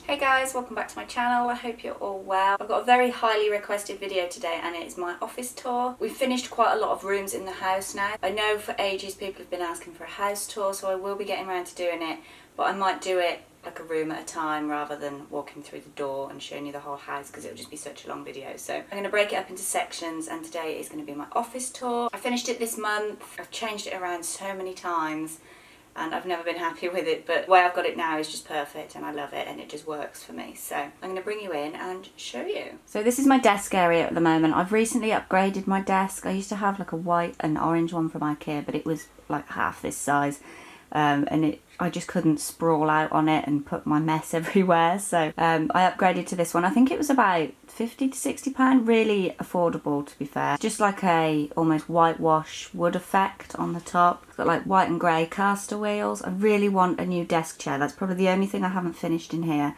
Hey guys, welcome back to my channel. I hope you're all well. I've got a very highly requested video today and it is my office tour. We've finished quite a lot of rooms in the house now. I know for ages people have been asking for a house tour, so I will be getting around to doing it, but I might do it like a room at a time rather than walking through the door and showing you the whole house because it would just be such a long video. So I'm going to break it up into sections and today is going to be my office tour. I finished it this month. I've changed it around so many times and I've never been happy with it, but the way I've got it now is just perfect and I love it and it just works for me. So I'm going to bring you in and show you. So this is my desk area at the moment. I've recently upgraded my desk. I used to have like a white and orange one from IKEA, but it was like half this size. I just couldn't sprawl out on it and put my mess everywhere, so I upgraded to this one. I think it was about £50 to £60, really affordable to be fair. Just like a almost whitewash wood effect on the top. It's got like white and grey caster wheels. I really want a new desk chair. That's probably the only thing I haven't finished in here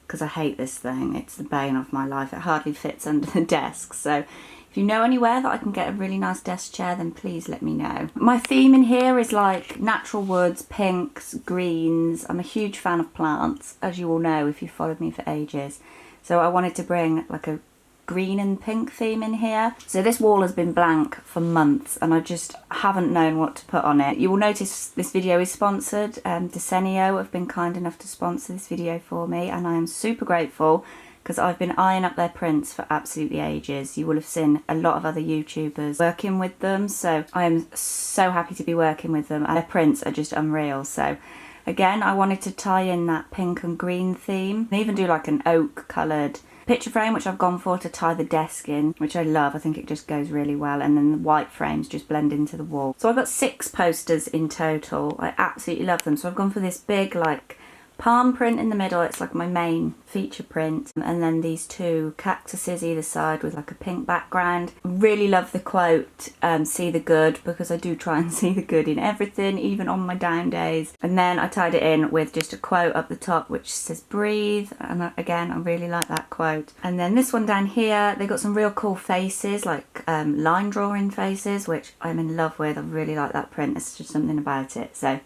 because I hate this thing. It's the bane of my life. It hardly fits under the desk, so if you know anywhere that I can get a really nice desk chair, then please let me know. My theme in here is like natural woods, pinks, greens. I'm a huge fan of plants, as you all know if you've followed me for ages. So I wanted to bring like a green and pink theme in here. So this wall has been blank for months and I just haven't known what to put on it. You will notice this video is sponsored. Desenio have been kind enough to sponsor this video for me and I am super grateful, because I've been eyeing up their prints for absolutely ages. You will have seen a lot of other YouTubers working with them, so I am so happy to be working with them. And their prints are just unreal. So again, I wanted to tie in that pink and green theme. And even do like an oak coloured picture frame, which I've gone for to tie the desk in, which I love. I think it just goes really well. And then the white frames just blend into the wall. So I've got 6 posters in total. I absolutely love them. So I've gone for this big like palm print in the middle. It's like my main feature print, and then these 2 cactuses either side with like a pink background. Really love the quote, see the good, because I do try and see the good in everything, even on my down days. And then I tied it in with just a quote up the top which says breathe, and again I really like that quote. And then this one down here, they got some real cool faces, like line drawing faces, which I'm in love with. I really like that print. It's just something about it. So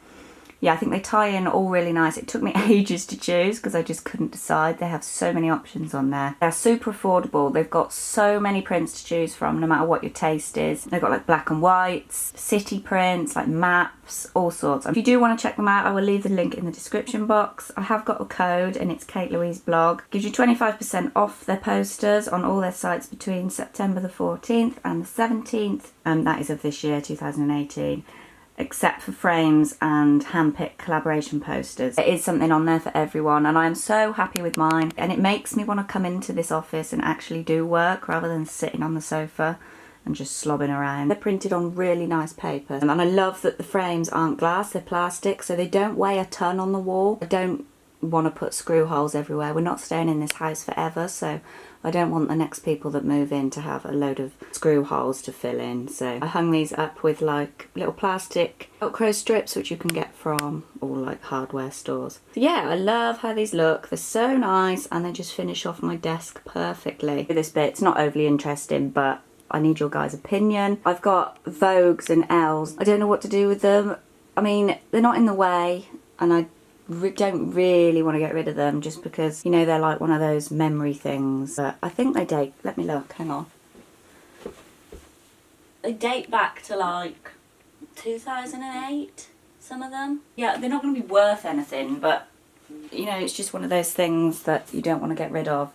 yeah, I think they tie in all really nice. It took me ages to choose because I just couldn't decide. They have so many options on there. They're super affordable. They've got so many prints to choose from, no matter what your taste is. They've got like black and whites, city prints, like maps, all sorts. If you do want to check them out, I will leave the link in the description box. I have got a code and it's Kate-Louise blog. Gives you 25% off their posters on all their sites between September the 14th and the 17th. That is of this year, 2018. Except for frames and handpicked collaboration posters. There is something on there for everyone and I'm so happy with mine, and it makes me want to come into this office and actually do work rather than sitting on the sofa and just slobbing around. They're printed on really nice paper and I love that the frames aren't glass, they're plastic, so they don't weigh a ton on the wall. I don't want to put screw holes everywhere. We're not staying in this house forever, so I don't want the next people that move in to have a load of screw holes to fill in. So I hung these up with like little plastic Velcro strips which you can get from all like hardware stores. So yeah, I love how these look. They're so nice and they just finish off my desk perfectly. This bit's not overly interesting, but I need your guys' opinion. I've got Vogues and L's. I don't know what to do with them. I mean, they're not in the way and I don't really want to get rid of them just because, you know, they're like one of those memory things. But I think they date, let me look, hang on. They date back to like 2008, some of them. Yeah, they're not going to be worth anything, but you know, it's just one of those things that you don't want to get rid of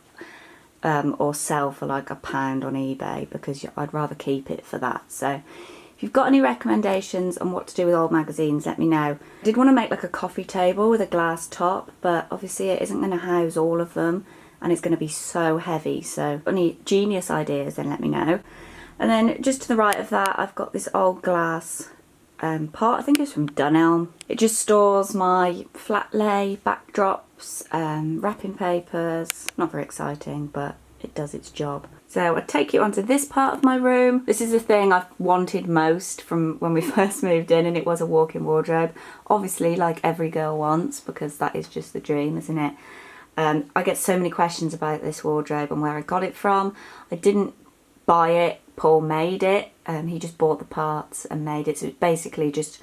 or sell for like £1 on eBay, because I'd rather keep it for that. So if you've got any recommendations on what to do with old magazines, let me know. I did want to make like a coffee table with a glass top, but obviously it isn't going to house all of them and it's going to be so heavy. So any genius ideas, then let me know. And then just to the right of that, I've got this old glass pot. I think it's from Dunelm. It just stores my flat lay, backdrops, wrapping papers. Not very exciting, but it does its job. So I take you onto this part of my room. This is the thing I've wanted most from when we first moved in, and it was a walk-in wardrobe. Obviously, like every girl wants, because that is just the dream, isn't it? I get so many questions about this wardrobe and where I got it from. I didn't buy it, Paul made it. He just bought the parts and made it. So it's basically just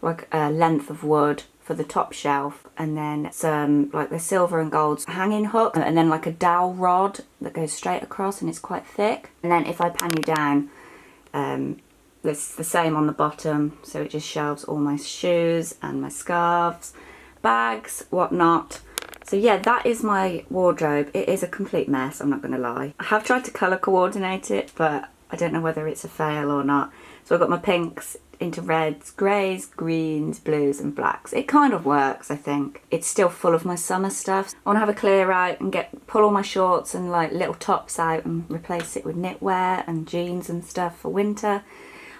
like a length of wood for the top shelf, and then some like the silver and gold hanging hook, and then like a dowel rod that goes straight across and it's quite thick. And then if I pan you down, it's the same on the bottom, so it just shelves all my shoes and my scarves, bags, whatnot. So yeah, that is my wardrobe. It is a complete mess, I'm not going to lie. I have tried to colour coordinate it, but I don't know whether it's a fail or not. So I've got my pinks into reds, greys, greens, blues and blacks. It kind of works, I think. It's still full of my summer stuff. I want to have a clear out and pull all my shorts and like little tops out and replace it with knitwear and jeans and stuff for winter.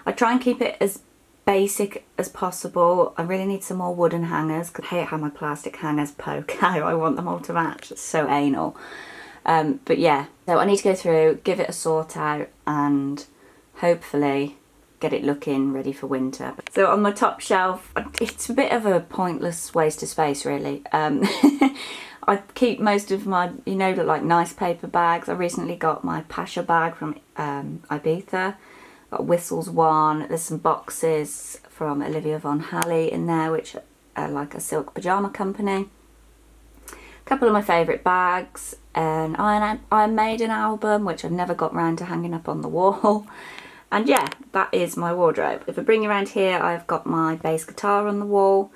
I try and keep it as basic as possible. I really need some more wooden hangers because I hate how my plastic hangers poke out. I want them all to match. It's so anal. But yeah, so I need to go through, give it a sort out and hopefully get it looking ready for winter. So on my top shelf, it's a bit of a pointless waste of space really. I keep most of my, you know, like nice paper bags. I recently got my Pasha bag from Ibiza. Got a Whistles one. There's some boxes from Olivia von Halley in there, which are like a silk pyjama company. A couple of my favourite bags, an Iron Maiden album, which I've never got round to hanging up on the wall. And yeah, that is my wardrobe. If I bring you around here, I've got my bass guitar on the wall.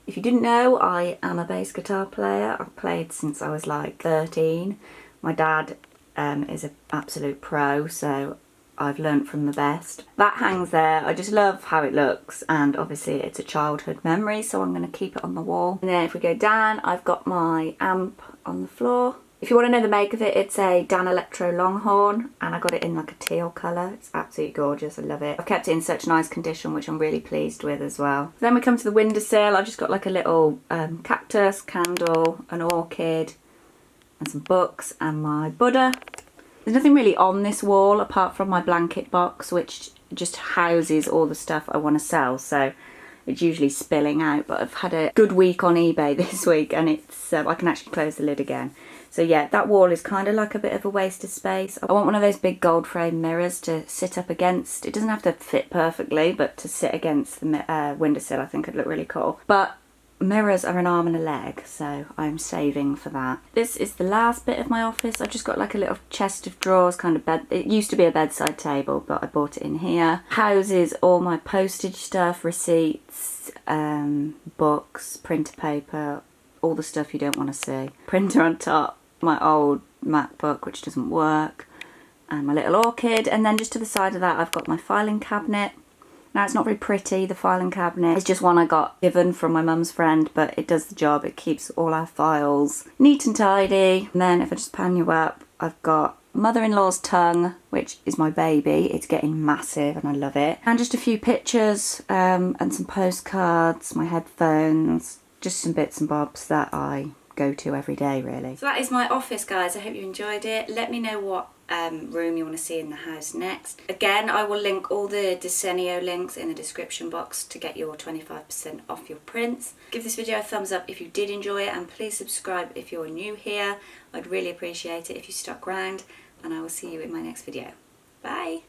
If you didn't know, I am a bass guitar player. I've played since I was like 13. My dad is an absolute pro, so I've learnt from the best. That hangs there. I just love how it looks, and obviously it's a childhood memory, so I'm going to keep it on the wall. And then if we go down, I've got my amp on the floor. If you want to know the make of it, it's a Dan Electro Longhorn, and I got it in like a teal colour. It's absolutely gorgeous, I love it. I've kept it in such nice condition, which I'm really pleased with as well. Then we come to the windowsill. I've just got like a little cactus, candle, an orchid, and some books, and my Buddha. There's nothing really on this wall apart from my blanket box, which just houses all the stuff I want to sell, so it's usually spilling out, but I've had a good week on eBay this week, and it's I can actually close the lid again. So yeah, that wall is kind of like a bit of a waste of space. I want one of those big gold frame mirrors to sit up against. It doesn't have to fit perfectly, but to sit against the windowsill I think would look really cool. But mirrors are an arm and a leg, so I'm saving for that. This is the last bit of my office. I've just got like a little chest of drawers, kind of bed. It used to be a bedside table, but I bought it in here. Houses all my postage stuff, receipts, books, printer paper, all the stuff you don't want to see. Printer on top, my old MacBook which doesn't work, and my little orchid. And then just to the side of that I've got my filing cabinet. Now it's not very pretty, the filing cabinet. It's just one I got given from my mum's friend, but it does the job. It keeps all our files neat and tidy. And then if I just pan you up, I've got mother-in-law's tongue, which is my baby. It's getting massive and I love it. And just a few pictures and some postcards, my headphones, just some bits and bobs that I go to every day really. So that is my office, guys. I hope you enjoyed it. Let me know what room you want to see in the house next. Again, I will link all the Desenio links in the description box to get your 25% off your prints. Give this video a thumbs up if you did enjoy it, and please subscribe if you're new here. I'd really appreciate it if you stuck around, and I will see you in my next video. Bye!